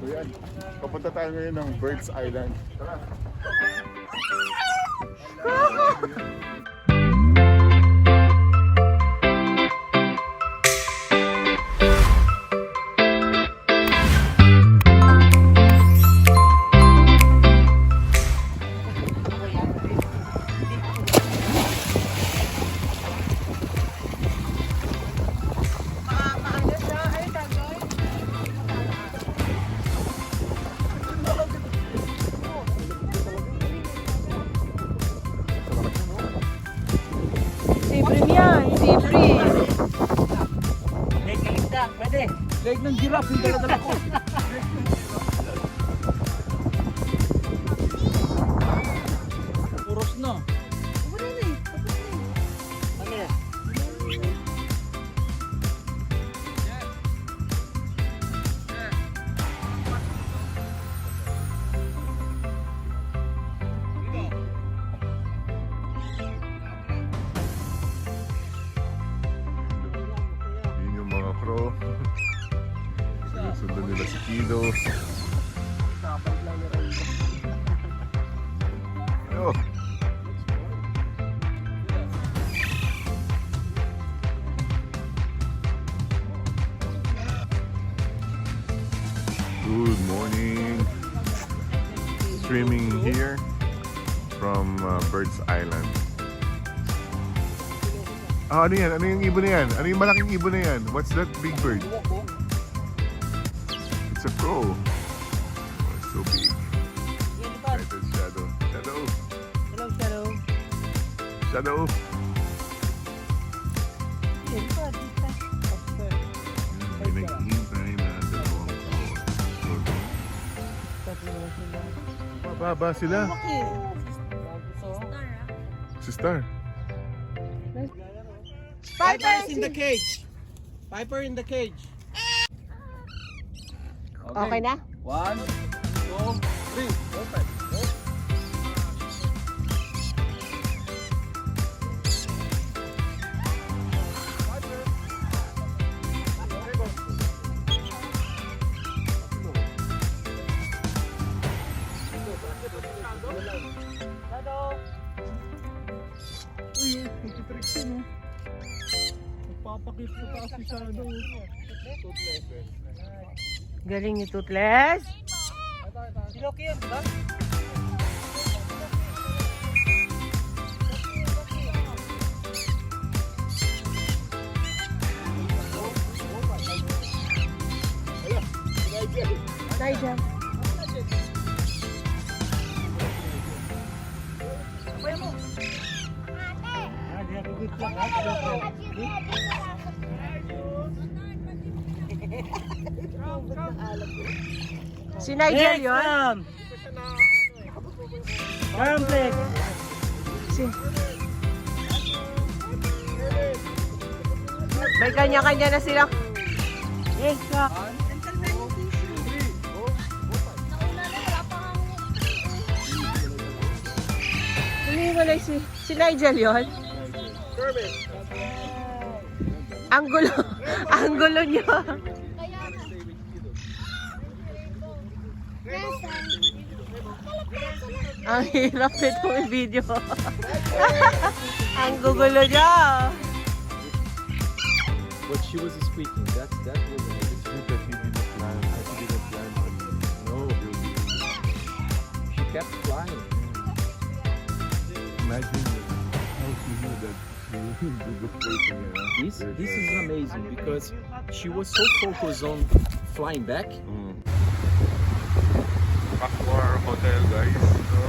So yan, papunta tayo ngayon ng Birds Island. Tara! Leg ng giraffe, yung dala-dala ko. Puros na. Yun yung mga crow. Sundan nila si Kido. Yo. Good morning. Streaming here from Birds Island. Ah, ano yan? Ano yung ibon na yan? Ano yung malaking ibon na yan? What's that big bird? It's a crow. Oh, it's so big. Right, there's Shadow. Shadow. Hello, Shadow. Shadow. May naghihintay na dalawang crow. Mababa sila. Si Star. Piper is in the cage. Piper in the cage. Okay na? 1, 2, 3. Open. Uy, nagtitricks yun oh. Nagpapakit sa taas si Shadow. Galing ni Toothless. Siloki yan, diba? Nigel. Si Nigel yun? Complex. Si... May kanya-kanya na sila. Yes, Kak. Humiwalay si Nigel yun? Ang gulo. Ang gulo niyo. Ang hirap itong i-video. Ang gugulo niya. But she was speaking. That was It's good that he didn't plan. He didn't plan on. No, he'll be. she kept flying. Imagine how she knew that she did the placing. This is amazing because she was so focused on flying back. Back to our hotel, guys. So,